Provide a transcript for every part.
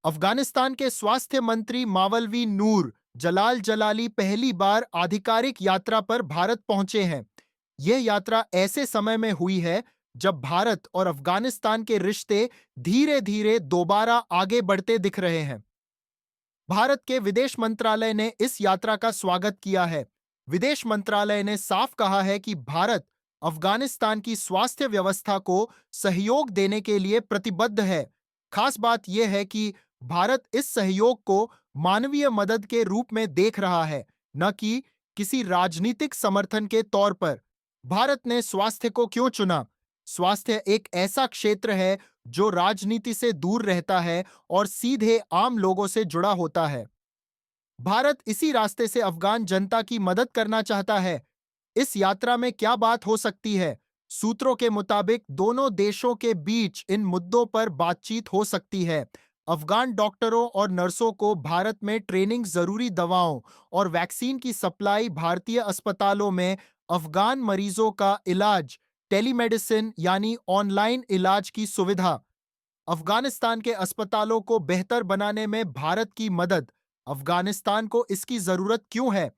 अफगानिस्तान के स्वास्थ्य मंत्री मावलवी नूर जलाल जलाली पहली बार आधिकारिक यात्रा पर भारत पहुंचे हैं। यह यात्रा ऐसे समय में हुई है जब भारत और अफगानिस्तान के रिश्ते धीरे धीरे दोबारा आगे बढ़ते दिख रहे हैं। भारत के विदेश मंत्रालय ने इस यात्रा का स्वागत किया है। विदेश मंत्रालय ने साफ कहा है कि भारत अफगानिस्तान की स्वास्थ्य व्यवस्था को सहयोग देने के लिए प्रतिबद्ध है। खास बात यह है कि भारत इस सहयोग को मानवीय मदद के रूप में देख रहा है, न कि किसी राजनीतिक समर्थन के तौर पर। भारत ने स्वास्थ्य को क्यों चुना? स्वास्थ्य एक ऐसा क्षेत्र है जो राजनीति से दूर रहता है और सीधे आम लोगों से जुड़ा होता है। भारत इसी रास्ते से अफगान जनता की मदद करना चाहता है। इस यात्रा में क्या बात हो सकती है? सूत्रों के मुताबिक दोनों देशों के बीच इन मुद्दों पर बातचीत हो सकती है। अफगान डॉक्टरों और नर्सों को भारत में ट्रेनिंग, जरूरी दवाओं और वैक्सीन की सप्लाई, भारतीय अस्पतालों में अफगान मरीजों का इलाज, टेलीमेडिसिन यानी ऑनलाइन इलाज की सुविधा, अफगानिस्तान के अस्पतालों को बेहतर बनाने में भारत की मदद। अफगानिस्तान को इसकी जरूरत क्यों है?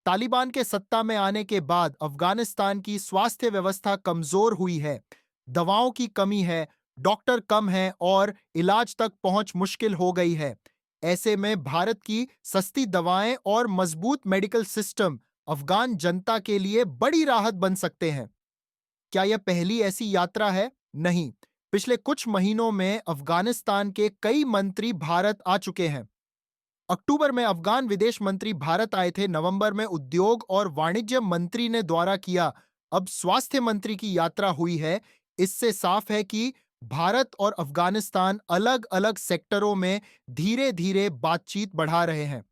तालिबान के सत्ता में आने के बाद अफगानिस्तान की स्वास्थ्य व्यवस्था कमजोर हुई है। दवाओं की कमी है, डॉक्टर कम हैं और इलाज तक पहुंच मुश्किल हो गई है। ऐसे में भारत की सस्ती दवाएं और मजबूत मेडिकल सिस्टम अफगान जनता के लिए बड़ी राहत बन सकते हैं। क्या यह पहली ऐसी यात्रा है? नहीं। पिछले कुछ महीनों में अफगानिस्तान के कई मंत्री भारत आ चुके हैं। अक्टूबर में अफगान विदेश मंत्री भारत आए थे, नवंबर में उद्योग और वाणिज्य मंत्री ने द्वारा किया, अब स्वास्थ्य मंत्री की यात्रा हुई है। इससे साफ है कि भारत और अफगानिस्तान अलग अलग सेक्टरों में धीरे धीरे बातचीत बढ़ा रहे हैं।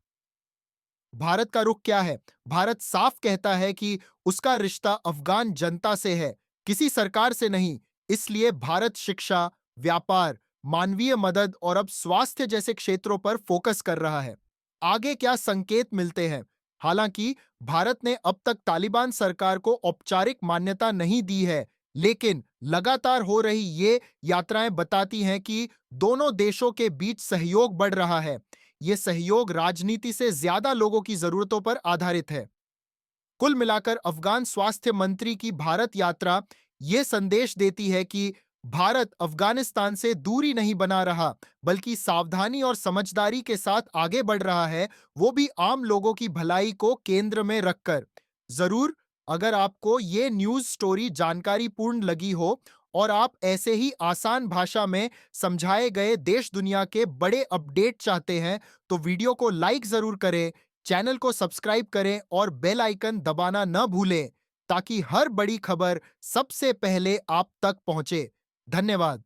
भारत का रुख क्या है? भारत साफ कहता है कि उसका रिश्ता अफगान जनता से है, किसी सरकार से नहीं। इसलिए भारत शिक्षा, व्यापार, मानवीय मदद और अब स्वास्थ्य जैसे क्षेत्रों पर फोकस कर रहा है। आगे क्या संकेत मिलते हैं? हालांकि भारत ने अब तक तालिबान सरकार को औपचारिक मान्यता नहीं दी है, लेकिन लगातार हो रही ये यात्राएं बताती हैं कि दोनों देशों के बीच सहयोग बढ़ रहा है। ये सहयोग राजनीति से ज्यादा लोगों की जरूरतों पर आधारित है। कुल मिलाकर अफगान स्वास्थ्य मंत्री की भारत यात्रा ये संदेश देती है कि भारत अफगानिस्तान से दूरी नहीं बना रहा, बल्कि सावधानी और समझदारी के साथ आगे बढ़ रहा है, वो भी आम लोगों की भलाई को केंद्र में रखकर। जरूर, अगर आपको ये न्यूज स्टोरी जानकारीपूर्ण लगी हो और आप ऐसे ही आसान भाषा में समझाए गए देश दुनिया के बड़े अपडेट चाहते हैं, तो वीडियो को लाइक जरूर करें, चैनल को सब्सक्राइब करें और बेल आइकन दबाना न भूलें, ताकि हर बड़ी खबर सबसे पहले आप तक पहुंचे। धन्यवाद।